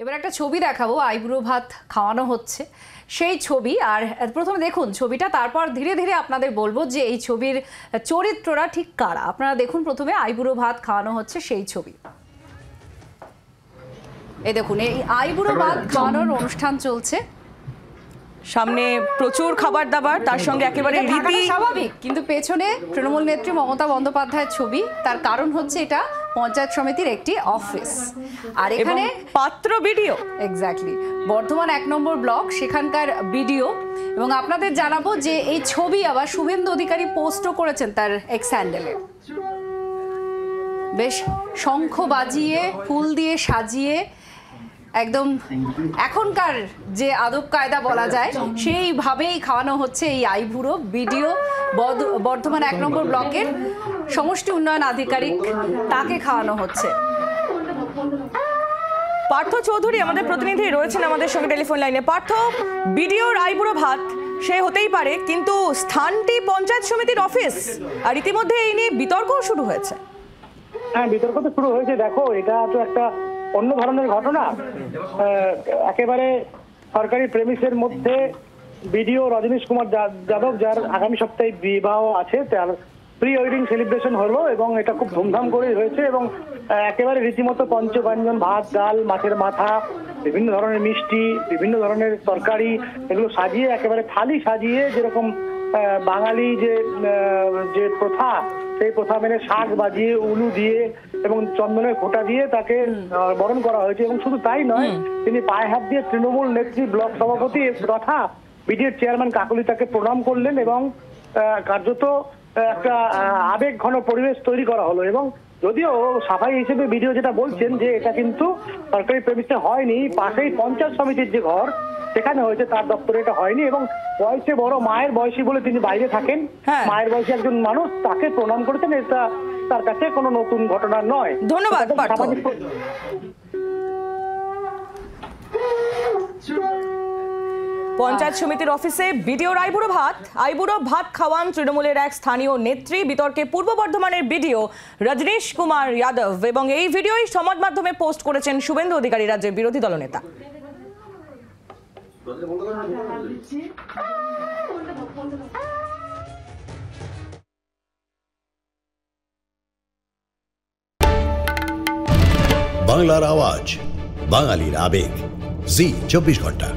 এবার একটা ছবি দেখাবো, আইবুড়ো ভাত খাওয়ানো হচ্ছে সেই ছবি। আর প্রথমে দেখুন ছবিটা, তারপর ধীরে ধীরে আপনাদের বলবো যে এই ছবির চরিত্ররা ঠিক কারা। আপনারা দেখুন প্রথমে আইবুড়ো ভাত খাওয়ানো হচ্ছে সেই ছবি। এই দেখুন এই আইবুড়ো ভাত খাওয়ানোর অনুষ্ঠান চলছে, সামনে প্রচুর খাবার দাবার, তার সঙ্গে একেবারে রীতি স্বাভাবিক, কিন্তু পেছনে তৃণমূল নেত্রী মমতা বন্দ্যোপাধ্যায়ের ছবি। তার কারণ হচ্ছে এটা পঞ্চায়েত সমিতির একটি অফিস, আর এখানে পাত্র ভিডিও এক্স্যাক্টলি বর্ধমান ১ নম্বর ব্লক, সেখানকার ভিডিও। এবং আপনাদের জানাবো যে এই ছবি আবার শুভেন্দু অধিকারী পোস্টও করেছেন তার এক্স হ্যান্ডেলে। বেশ শঙ্খ বাজিয়ে ফুল দিয়ে সাজিয়ে একদম এখনকার যে আদব কায়দা বলা যায় সেইভাবেই খাওয়ানো হচ্ছে এই আইবুড়ো ভিডিও। বর্ধমান ১ নম্বর ব্লকের সমষ্টি উন্নয়ন আধিকারিক, তাকে খাওয়ানো হচ্ছে। পার্থ চৌধুরী আমাদের প্রতিনিধি রয়েছেন আমাদের সঙ্গে টেলিফোন লাইনে। পার্থ, ভিডিওর আইবুড়ো ভাত সে হতেই পারে, কিন্তু স্থানটি পঞ্চায়েত সমিতির অফিস, আর ইতিমধ্যে এই নিয়ে বিতর্কও শুরু হয়েছে। হ্যাঁ, বিতর্ক তো শুরু হয়েছে। দেখো, এটা তো একটা অন্য ধরনের ঘটনা। একেবারে সরকারি প্রেমিসের মধ্যে বিডিও রজনীশ কুমার যাদব, যার আগামী সপ্তাহে বিবাহ আছে, তার প্রি ওয়েডিং সেলিব্রেশন হলো এবং এটা খুব ধুমধাম করে হয়েছে। এবং একেবারে রীতিমতো পঞ্চব্যঞ্জন, ভাত, ডাল, মাছের মাথা, বিভিন্ন ধরনের মিষ্টি, বিভিন্ন ধরনের তরকারি, এগুলো সাজিয়ে একেবারে থালি সাজিয়ে, যেরকম বাঙালি যে প্রথা, সেই প্রথা মেনে শাক বাজিয়ে, উলু দিয়ে এবং চন্দনের ফোঁটা দিয়ে তাকে বরণ করা হয়েছে। এবং শুধু তাই নয়, তিনি পায়ে হাত দিয়ে তৃণমূল নেত্রী, ব্লক সভাপতি তথা বিডিএর চেয়ারম্যান কাকলি তাকে প্রণাম করলেন এবং কার্যত একটা আবেগ ঘন পরিবেশ তৈরি করা হলো। এবং যদিও সাফাই হিসেবে ভিডিও যেটা বলছেন যে এটা কিন্তু সরকারি প্রেমিসে হয়নি, পাশেই পঞ্চায়েত সমিতির যে ঘর সেখানে হয়েছে, তার দপ্তরে এটা হয়নি। এবং বয়সে বড়, মায়ের বয়সী বলে তিনি বাইরে থাকেন, মায়ের বয়সী একজন মানুষ, তাকে প্রণাম করেছেন। এটা তার কাছে কোনো নতুন ঘটনা নয়। ধন্যবাদ। পঞ্চায়েত সমিতির অফিসে বিডিওর আইবুড়ো ভাত খাওয়ান তৃণমূলের এক স্থানীয় নেত্রী। বিতর্কে পূর্ব বর্ধমানের বিডিও রজনীশ কুমার যাদব, এবং এই ভিডিওই সমাজ মাধ্যমে পোস্ট করেছেন শুভেন্দু অধিকারী, রাজ্যের বিরোধী দলনেতা। বাংলার আওয়াজ, বাঙালির আবেগ, জি ২৪ ঘন্টা।